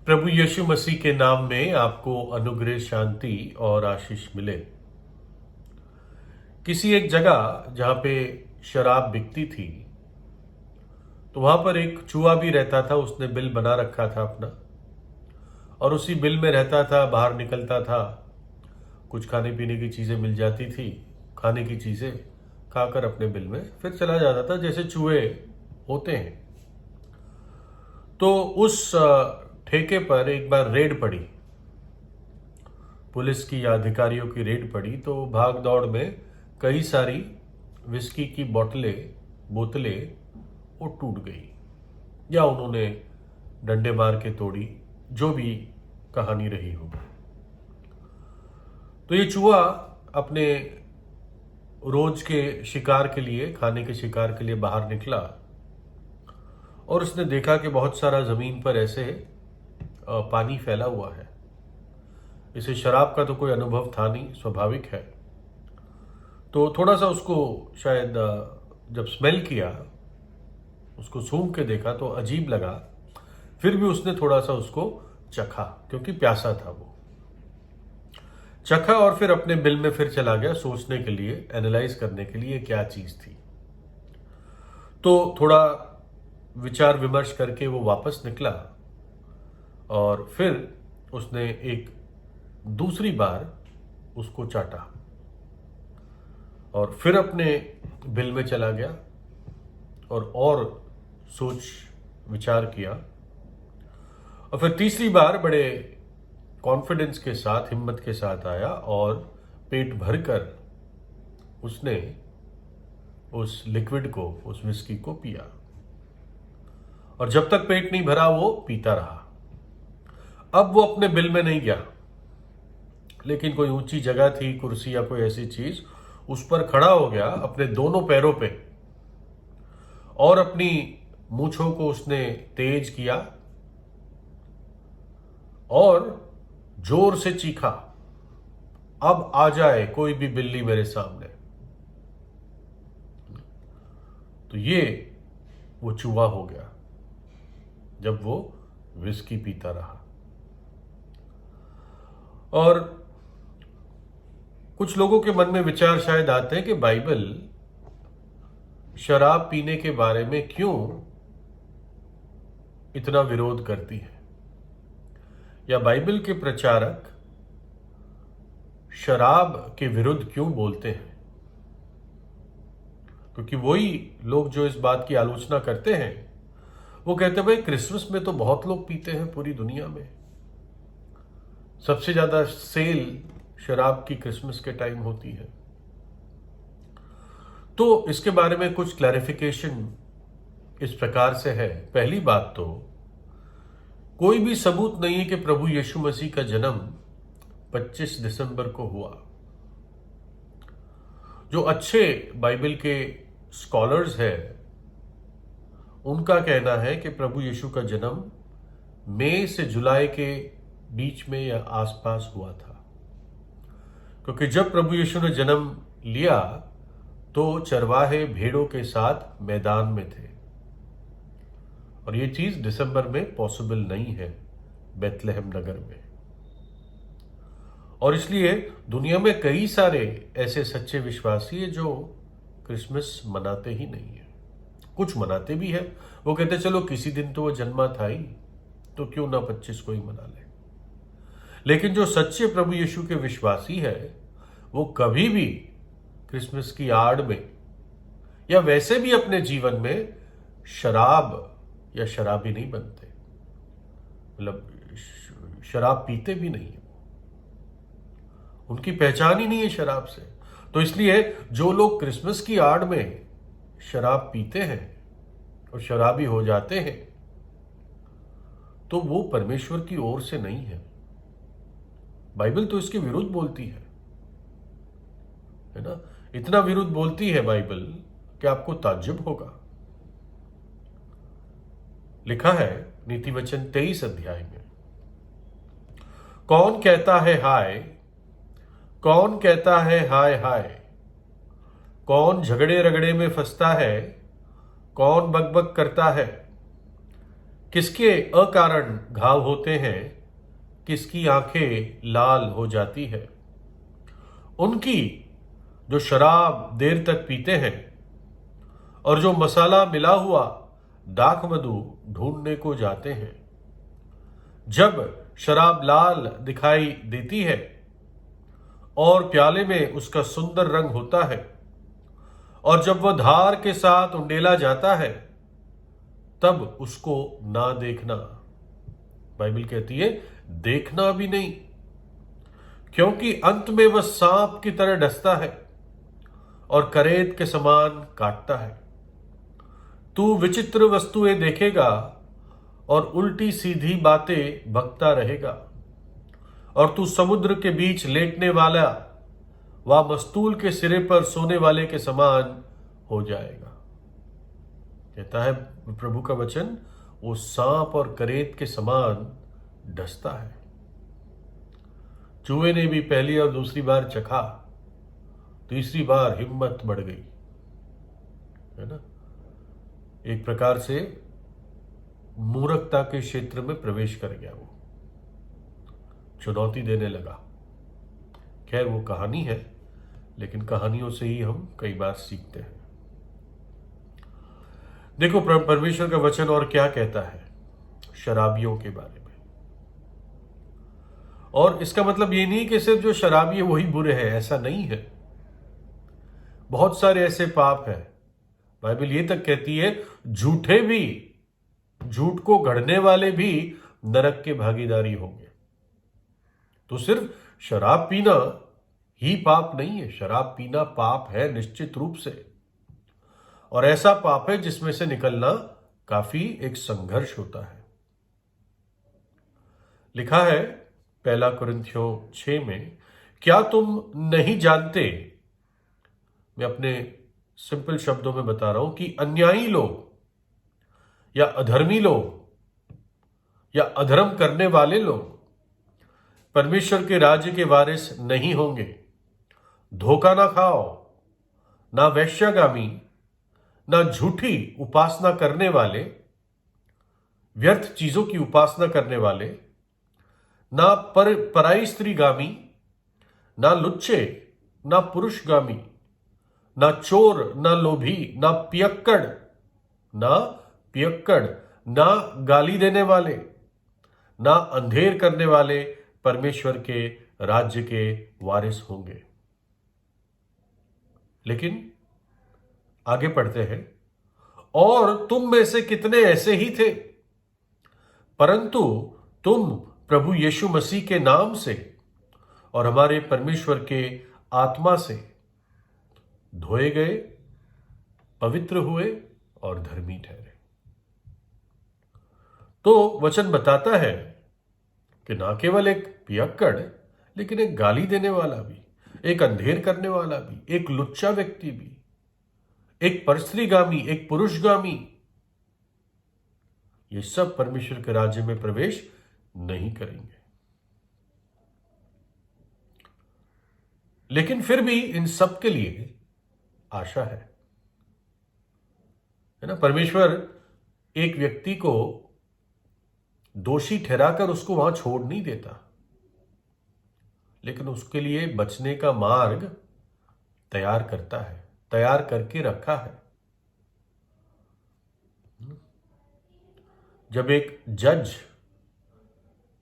प्रभु यीशु मसीह के नाम में आपको अनुग्रह, शांति और आशीष मिले। किसी एक जगह जहां पे शराब बिकती थी, तो वहां पर एक चूहा भी रहता था। उसने बिल बना रखा था अपना, और उसी बिल में रहता था, बाहर निकलता था। कुछ खाने पीने की चीजें मिल जाती थी, खाने की चीजें खाकर अपने बिल में फिर चला जाता था, जैसे चूहे होते हैं। तो उस ठेके पर एक बार रेड पड़ी, पुलिस की या अधिकारियों की रेड पड़ी। तो भाग दौड़ में कई सारी विस्की की बोतलें वो टूट गई, या उन्होंने डंडे मार के तोड़ी, जो भी कहानी रही हो। तो ये चूहा अपने रोज के शिकार के लिए, खाने के शिकार के लिए बाहर निकला, और उसने देखा कि बहुत सारा जमीन पर ऐसे पानी फैला हुआ है। इसे शराब का तो कोई अनुभव था नहीं, स्वाभाविक है। तो थोड़ा सा उसको शायद जब स्मेल किया, उसको सूंघ के देखा तो अजीब लगा। फिर भी उसने थोड़ा सा उसको चखा, क्योंकि प्यासा था वो। चखा और फिर अपने बिल में फिर चला गया, सोचने के लिए, एनालाइज करने के लिए क्या चीज थी। तो थोड़ा विचार विमर्श करके वो वापस निकला, और फिर उसने एक दूसरी बार उसको चाटा, और फिर अपने बिल में चला गया और सोच विचार किया। और फिर तीसरी बार बड़े कॉन्फिडेंस के साथ, हिम्मत के साथ आया, और पेट भरकर उसने उस लिक्विड को, उस विस्की को पिया। और जब तक पेट नहीं भरा वो पीता रहा। अब वो अपने बिल में नहीं गया, लेकिन कोई ऊंची जगह थी, कुर्सी या कोई ऐसी चीज, उस पर खड़ा हो गया अपने दोनों पैरों पे, और अपनी मूंछों को उसने तेज किया और जोर से चीखा, अब आ जाए कोई भी बिल्ली मेरे सामने। तो ये वो चूहा हो गया जब वो विस्की पीता रहा। और कुछ लोगों के मन में विचार शायद आते हैं कि बाइबल शराब पीने के बारे में क्यों इतना विरोध करती है, या बाइबल के प्रचारक शराब के विरुद्ध क्यों बोलते हैं। क्योंकि वही लोग जो इस बात की आलोचना करते हैं, वो कहते हैं भाई क्रिसमस में तो बहुत लोग पीते हैं, पूरी दुनिया में सबसे ज्यादा सेल शराब की क्रिसमस के टाइम होती है। तो इसके बारे में कुछ क्लैरिफिकेशन इस प्रकार से है। पहली बात तो, कोई भी सबूत नहीं है कि प्रभु यीशु मसीह का जन्म 25 दिसंबर को हुआ। जो अच्छे बाइबल के स्कॉलर्स हैं, उनका कहना है कि प्रभु यीशु का जन्म मई से जुलाई के बीच में या आसपास हुआ था। क्योंकि जब प्रभु यीशु ने जन्म लिया तो चरवाहे भेड़ों के साथ मैदान में थे, और ये चीज दिसंबर में पॉसिबल नहीं है बेथलेहम नगर में। और इसलिए दुनिया में कई सारे ऐसे सच्चे विश्वासी हैं जो क्रिसमस मनाते ही नहीं है। कुछ मनाते भी है, वो कहते चलो किसी दिन तो वो जन्मा था ही, तो क्यों ना 25 को ही मना ले। लेकिन जो सच्चे प्रभु यीशु के विश्वासी है, वो कभी भी क्रिसमस की आड़ में या वैसे भी अपने जीवन में शराब या शराबी नहीं बनते, मतलब शराब पीते भी नहीं है। उनकी पहचान ही नहीं है शराब से। तो इसलिए जो लोग क्रिसमस की आड़ में शराब पीते हैं और शराबी हो जाते हैं, तो वो परमेश्वर की ओर से नहीं है। बाइबल तो इसके विरुद्ध बोलती है ना। इतना विरुद्ध बोलती है बाइबल कि आपको ताज्जुब होगा। लिखा है नीति वचन 23 अध्याय में, कौन कहता है हाय, कौन कहता है हाय हाय, कौन झगड़े रगड़े में फंसता है, कौन बकबक करता है, किसके अकारण घाव होते हैं, किसकी आंखें लाल हो जाती है। उनकी जो शराब देर तक पीते हैं और जो मसाला मिला हुआ दाख मधु ढूंढने को जाते हैं। जब शराब लाल दिखाई देती है और प्याले में उसका सुंदर रंग होता है, और जब वह धार के साथ उंडेला जाता है, तब उसको ना देखना। बाइबल कहती है देखना भी नहीं, क्योंकि अंत में वह सांप की तरह डसता है और करेत के समान काटता है। तू विचित्र वस्तुएं देखेगा और उल्टी सीधी बातें बकता रहेगा, और तू समुद्र के बीच लेटने वाला व मस्तूल के सिरे पर सोने वाले के समान हो जाएगा। कहता है प्रभु का वचन, वो सांप और करेत के समान डसता है। चूहे ने भी पहली और दूसरी बार चखा, तीसरी बार हिम्मत बढ़ गई, है ना। एक प्रकार से मूर्खता के क्षेत्र में प्रवेश कर गया, वो चुनौती देने लगा। खैर वो कहानी है, लेकिन कहानियों से ही हम कई बार सीखते हैं। देखो परमेश्वर का वचन और क्या कहता है शराबियों के बारे में। और इसका मतलब ये नहीं कि सिर्फ जो शराबी है वही बुरे हैं, ऐसा नहीं है। बहुत सारे ऐसे पाप हैं, बाइबल ये तक कहती है झूठे भी, झूठ को गढ़ने वाले भी नरक के भागीदारी होंगे। तो सिर्फ शराब पीना ही पाप नहीं है। शराब पीना पाप है निश्चित रूप से, और ऐसा पाप है जिसमें से निकलना काफी एक संघर्ष होता है। लिखा है पहला कुरिन्थियों 6 में, क्या तुम नहीं जानते, मैं अपने सिंपल शब्दों में बता रहा हूं, कि अन्यायी लोग या अधर्मी लोग या अधर्म करने वाले लोग परमेश्वर के राज्य के वारिस नहीं होंगे। धोखा ना खाओ, ना वैश्यगामी, ना झूठी उपासना करने वाले, व्यर्थ चीजों की उपासना करने वाले, ना पराई स्त्रीगामी, ना लुच्चे, ना पुरुषगामी, ना चोर, ना लोभी, ना पियक्कड़, ना गाली देने वाले, ना अंधेर करने वाले परमेश्वर के राज्य के वारिस होंगे। लेकिन आगे पढ़ते हैं, और तुम में से कितने ऐसे ही थे, परंतु तुम प्रभु यीशु मसीह के नाम से और हमारे परमेश्वर के आत्मा से धोए गए, पवित्र हुए और धर्मी ठहरे। तो वचन बताता है कि ना केवल एक पियक्कड़, लेकिन एक गाली देने वाला भी, एक अंधेर करने वाला भी, एक लुच्चा व्यक्ति भी, एक परस्त्रीगामी, एक पुरुषगामी, ये सब परमेश्वर के राज्य में प्रवेश नहीं करेंगे। लेकिन फिर भी इन सब के लिए आशा है ना। परमेश्वर एक व्यक्ति को दोषी ठहराकर उसको वहां छोड़ नहीं देता, लेकिन उसके लिए बचने का मार्ग तैयार करता है, तैयार करके रखा है। जब एक जज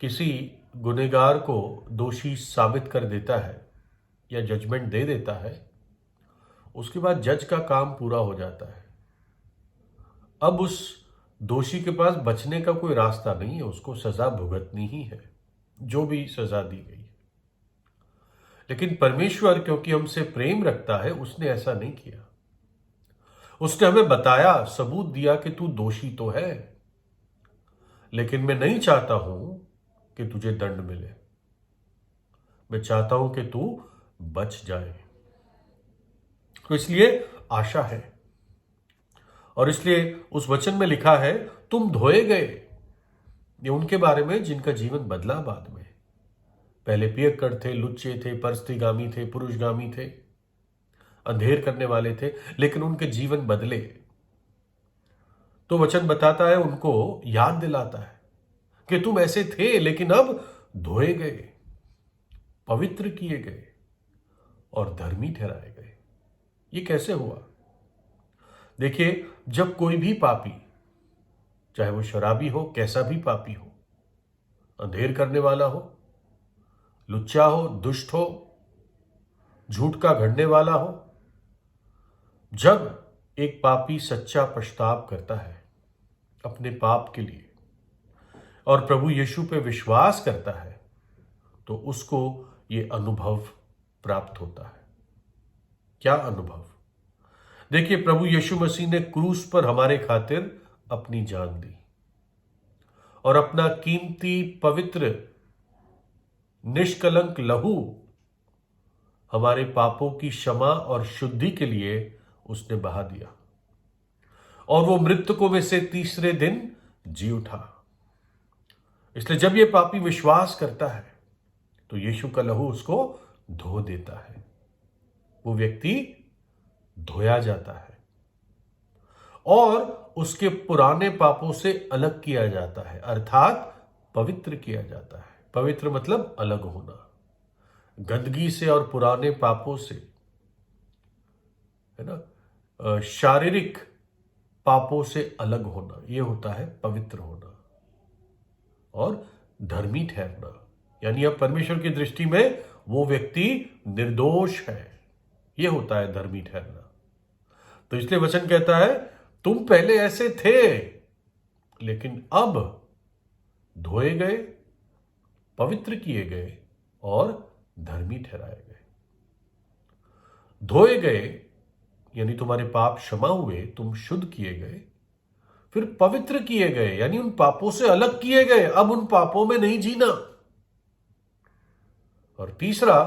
किसी गुनहगार को दोषी साबित कर देता है या जजमेंट दे देता है, उसके बाद जज का काम पूरा हो जाता है। अब उस दोषी के पास बचने का कोई रास्ता नहीं है, उसको सजा भुगतनी ही है, जो भी सजा दी गई है। लेकिन परमेश्वर क्योंकि हमसे प्रेम रखता है, उसने ऐसा नहीं किया। उसने हमें बताया, सबूत दिया कि तू दोषी तो है, लेकिन मैं नहीं चाहता हूं कि तुझे दंड मिले, मैं चाहता हूं कि तू बच जाए। तो इसलिए आशा है, और इसलिए उस वचन में लिखा है तुम धोए गए। ये उनके बारे में जिनका जीवन बदला बाद में। पहले पियक्कड़ थे, लुच्चे थे, परस्त्रीगामी थे, पुरुषगामी थे, अंधेर करने वाले थे, लेकिन उनके जीवन बदले। तो वचन बताता है, उनको याद दिलाता है कि तुम ऐसे थे लेकिन अब धोए गए, पवित्र किए गए और धर्मी ठहराए गए। ये कैसे हुआ? देखिए, जब कोई भी पापी, चाहे वो शराबी हो, कैसा भी पापी हो, अंधेर करने वाला हो, लुच्चा हो, दुष्ट हो, झूठ का गढ़ने वाला हो, जब एक पापी सच्चा पश्चाताप करता है अपने पाप के लिए और प्रभु यीशु पे विश्वास करता है, तो उसको ये अनुभव प्राप्त होता है। क्या अनुभव? देखिए, प्रभु यीशु मसीह ने क्रूस पर हमारे खातिर अपनी जान दी और अपना कीमती, पवित्र, निष्कलंक लहू हमारे पापों की क्षमा और शुद्धि के लिए उसने बहा दिया और वो मृतकों में से तीसरे दिन जी उठा। इसलिए जब ये पापी विश्वास करता है तो यीशु का लहू उसको धो देता है, वो व्यक्ति धोया जाता है और उसके पुराने पापों से अलग किया जाता है, अर्थात पवित्र किया जाता है। पवित्र मतलब अलग होना, गंदगी से और पुराने पापों से, है ना, शारीरिक पापों से अलग होना, यह होता है पवित्र होना। और धर्मी ठहरना, यानी अब परमेश्वर की दृष्टि में वो व्यक्ति निर्दोष है, यह होता है धर्मी ठहरना। तो इसलिए वचन कहता है, तुम पहले ऐसे थे लेकिन अब धोए गए, पवित्र किए गए और धर्मी ठहराए गए। धोए गए यानी तुम्हारे पाप क्षमा हुए, तुम शुद्ध किए गए। फिर पवित्र किए गए यानी उन पापों से अलग किए गए, अब उन पापों में नहीं जीना। और तीसरा,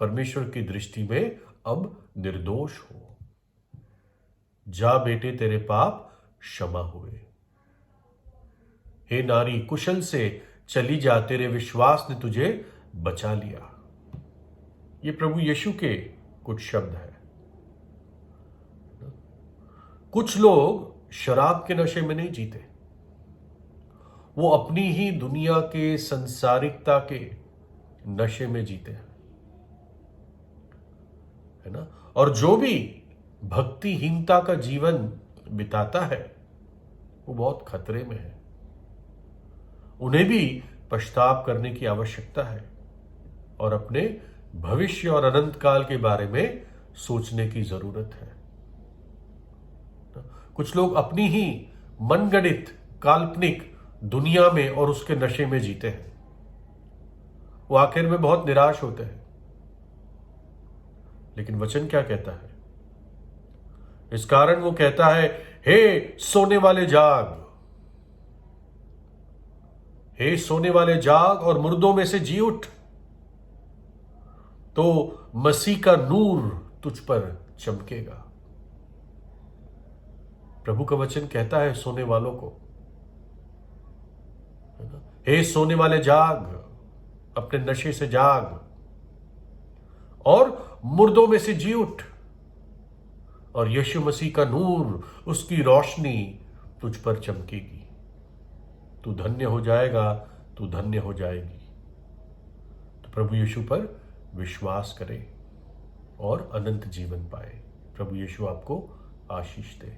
परमेश्वर की दृष्टि में अब निर्दोष हो। जा बेटे, तेरे पाप क्षमा हुए। हे नारी, कुशल से चली जा, तेरे विश्वास ने तुझे बचा लिया। ये प्रभु यीशु के कुछ शब्द हैं। कुछ लोग शराब के नशे में नहीं जीते, वो अपनी ही दुनिया के, संसारिकता के नशे में जीते हैं, है ना। और जो भी भक्तिहीनता का जीवन बिताता है वो बहुत खतरे में है। उन्हें भी पश्चाताप करने की आवश्यकता है और अपने भविष्य और अनंत काल के बारे में सोचने की जरूरत है। कुछ लोग अपनी ही मनगढ़ित काल्पनिक दुनिया में और उसके नशे में जीते हैं, वो आखिर में बहुत निराश होते हैं। लेकिन वचन क्या कहता है? इस कारण वो कहता है, हे सोने वाले जाग, हे सोने वाले जाग और मुर्दों में से जी उठ, तो मसीह का नूर तुझ पर चमकेगा। प्रभु का वचन कहता है सोने वालों को, हे सोने वाले जाग, अपने नशे से जाग और मुर्दों में से जी उठ, और यीशु मसीह का नूर, उसकी रोशनी तुझ पर चमकेगी। तू धन्य हो जाएगा, तू धन्य हो जाएगी। तो प्रभु यीशु पर विश्वास करें और अनंत जीवन पाए। प्रभु यीशु आपको आशीष दे।